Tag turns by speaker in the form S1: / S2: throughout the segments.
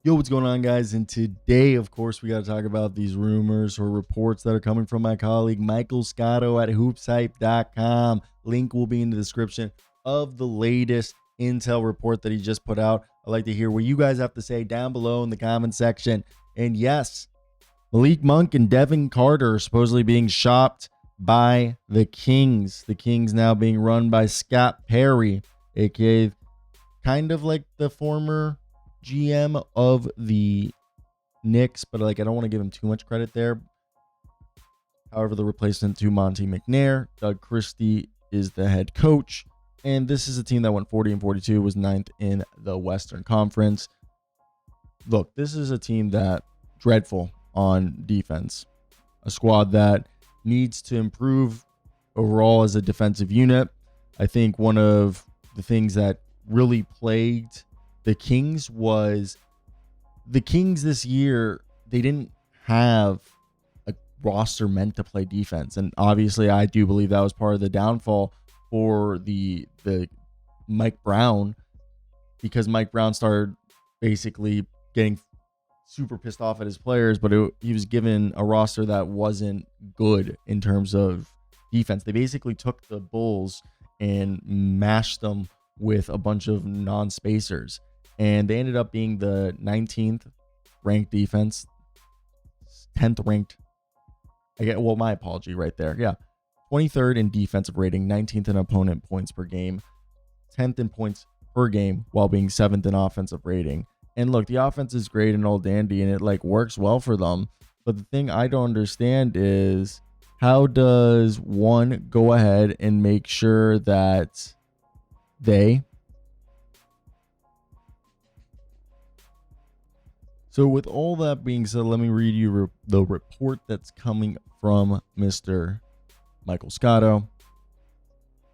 S1: Yo, what's going on, guys? And today, of course, we got to talk about these rumors or reports that are coming from my colleague Michael Scotto at hoopshype.com. Link will be in the description of the latest intel report that he just put out. I'd like to hear what you guys have to say down below in the comment section. And yes, Malik Monk and Devin Carter are supposedly being shopped by the Kings. The Kings now being run by Scott Perry, aka kind of like the former GM of the Knicks, but I don't want to give him too much credit there. However, the replacement to Monte McNair, Doug Christie, is the head coach, and this is a team that went 40-42, was ninth in the Western Conference. Look, this is a team that dreadful on defense, a squad that needs to improve overall as a defensive unit. I think one of the things that really plagued the Kings was the Kings this year, they didn't have a roster meant to play defense. And obviously, I do believe that was part of the downfall for the Mike Brown, because Mike Brown started basically getting super pissed off at his players, but he was given a roster that wasn't good in terms of defense. They basically took the Bulls and mashed them with a bunch of non-spacers. And they ended up being the 19th ranked defense, 10th ranked. My apology right there. Yeah. 23rd in defensive rating, 19th in opponent points per game, 10th in points per game, while being 7th in offensive rating. And look, the offense is great and all dandy, and it works well for them. But the thing I don't understand is, how does one go ahead and make sure that So with all that being said, let me read you the report that's coming from Mr. Michael Scotto.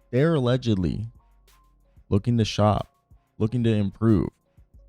S1: They're allegedly looking to shop, looking to improve.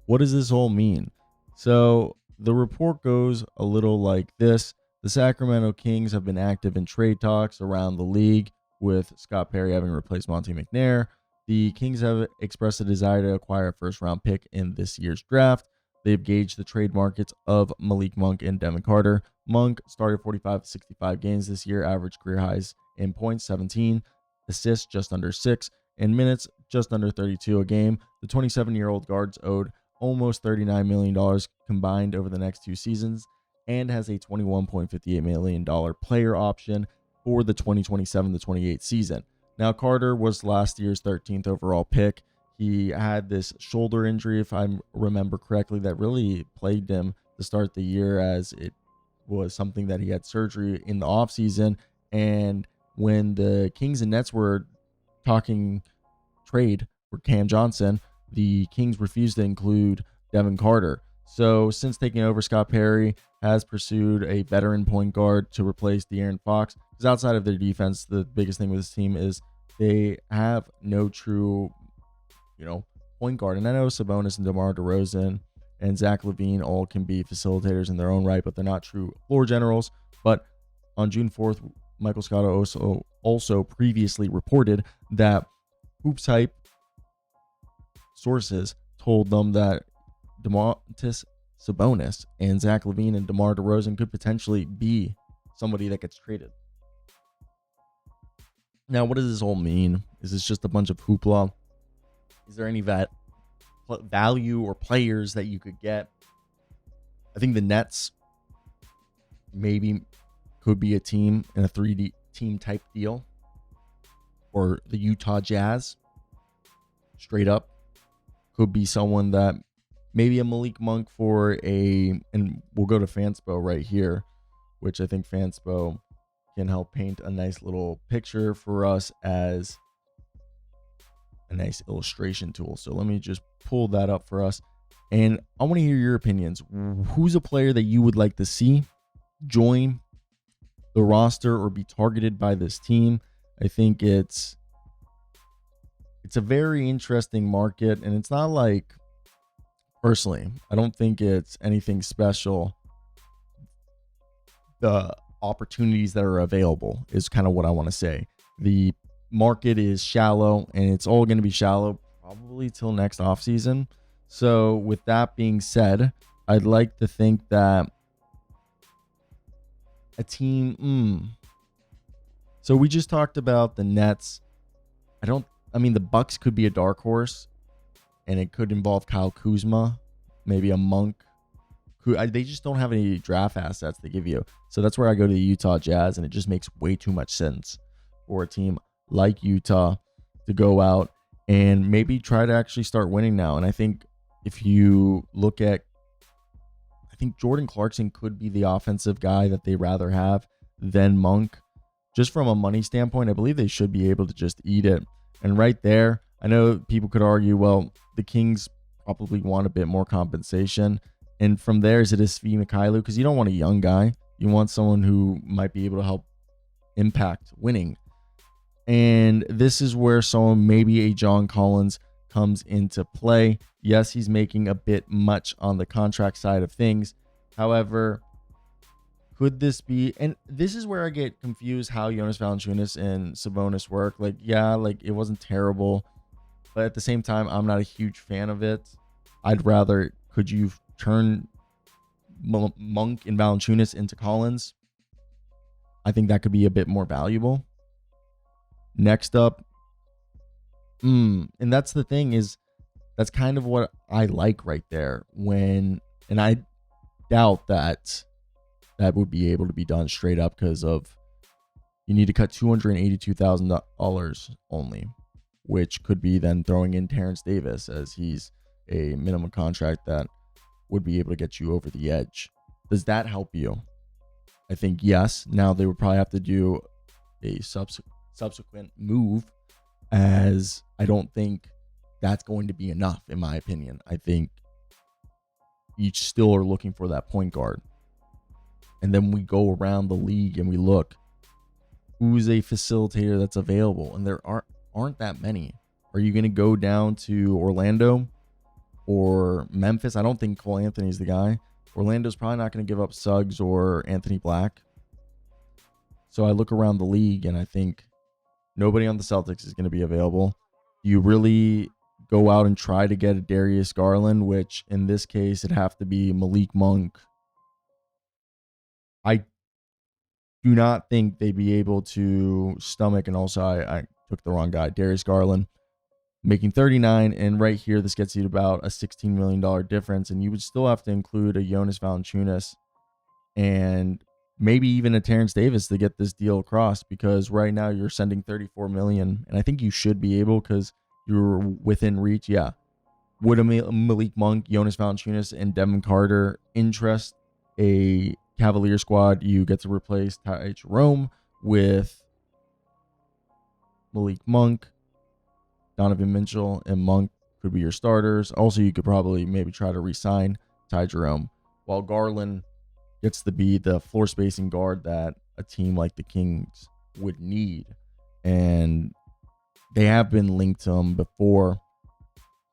S1: What does this all mean? So the report goes a little like this. The Sacramento Kings have been active in trade talks around the league, with Scott Perry having replaced Monte McNair. The Kings have expressed a desire to acquire a first-round pick in this year's draft. They've gauged the trade markets of Malik Monk and Devin Carter. Monk started 45-65 games this year, average career highs in points 17, assists just under 6, and minutes just under 32 a game. The 27-year-old guard's owed almost $39 million combined over the next 2 seasons and has a $21.58 million player option for the 2027-28 season. Now, Carter was last year's 13th overall pick. He had this shoulder injury, if I remember correctly, that really plagued him to start the year, as it was something that he had surgery in the offseason. And when the Kings and Nets were talking trade for Cam Johnson, the Kings refused to include Devin Carter. So since taking over, Scott Perry has pursued a veteran point guard to replace De'Aaron Fox. Because outside of their defense, the biggest thing with this team is they have no true point guard. And I know Sabonis and DeMar DeRozan and Zach LaVine all can be facilitators in their own right, but they're not true floor generals. But on June 4th, Michael Scotto also previously reported that Hoops Hype sources told them that Domantas Sabonis and Zach LaVine and DeMar DeRozan could potentially be somebody that gets traded. Now, what does this all mean? Is this just a bunch of hoopla? Is there any value or players that you could get? I think the Nets maybe could be a team in a 3D team type deal, or the Utah Jazz straight up could be someone that maybe a Malik Monk and we'll go to Fanspo right here, which I think Fanspo can help paint a nice little picture for us as a nice illustration tool. So let me just pull that up for us, and I want to hear your opinions. Who's a player that you would like to see join the roster or be targeted by this team? I think it's a very interesting market, and it's not personally, I don't think it's anything special. The opportunities that are available is kind of what I want to say. The market is shallow, and it's all going to be shallow probably till next offseason. So with that being said, I'd like to think that a team. So we just talked about the Nets. The Bucks could be a dark horse, and it could involve Kyle Kuzma, maybe a Monk. They just don't have any draft assets to give you. So that's where I go to the Utah Jazz, and it just makes way too much sense for a team like Utah to go out and maybe try to actually start winning now. And I think if you look at, I think Jordan Clarkson could be the offensive guy that they rather have than Monk. Just from a money standpoint, I believe they should be able to just eat it. And right there, I know people could argue, well, the Kings probably want a bit more compensation. And from there, is it a Svi Mykhailiuk? Because you don't want a young guy. You want someone who might be able to help impact winning. And this is where someone, maybe a John Collins, comes into play. Yes, he's making a bit much on the contract side of things. However, could this be, and this is where I get confused how Jonas Valanciunas and Sabonis work. It wasn't terrible, but at the same time, I'm not a huge fan of it. I'd rather, could you turn Monk and Valanciunas into Collins? I think that could be a bit more valuable. Next up, and that's the thing, is that's kind of what I like right there. And I doubt that would be able to be done straight up, because of, you need to cut $282,000 only, which could be then throwing in Terrence Davis, as he's a minimum contract that would be able to get you over the edge. Does that help you? I think yes. Now they would probably have to do a subsequent move, as I don't think that's going to be enough, in my opinion. I think each still are looking for that point guard. And then we go around the league and we look, who's a facilitator that's available? And there aren't that many. Are you going to go down to Orlando or Memphis? I don't think Cole Anthony's the guy. Orlando's probably not going to give up Suggs or Anthony Black. So I look around the league and I think nobody on the Celtics is going to be available. You really go out and try to get a Darius Garland, which in this case, it'd have to be Malik Monk. I do not think they'd be able to stomach, and also I took the wrong guy, Darius Garland, making 39, and right here, this gets you to about a $16 million difference, and you would still have to include a Jonas Valanciunas and maybe even a Terrence Davis to get this deal across, because right now you're sending $34 million, and I think you should be able, because you're within reach. Yeah. Would a Malik Monk, Jonas Valanciunas, and Devin Carter interest a Cavalier squad? You get to replace Ty Jerome with Malik Monk, Donovan Mitchell, and Monk could be your starters. Also, you could probably maybe try to re-sign Ty Jerome, while Garland gets to be the floor spacing guard that a team like the Kings would need. And they have been linked to him before.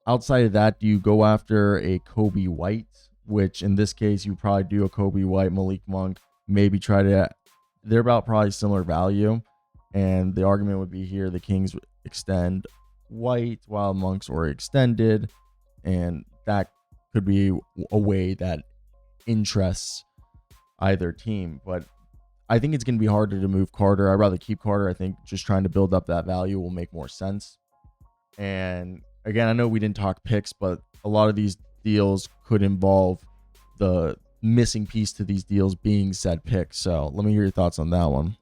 S1: Outside of that, do you go after a Kobe White, which in this case, you probably do a Kobe White, Malik Monk, maybe try to, they're about probably similar value. And the argument would be here, the Kings extend White while Monk's already extended. And that could be a way that interests either team. But I think it's going to be harder to move Carter. I'd rather keep Carter. I think just trying to build up that value will make more sense. And again, I know we didn't talk picks, but a lot of these deals could involve the missing piece to these deals being said picks. So let me hear your thoughts on that one.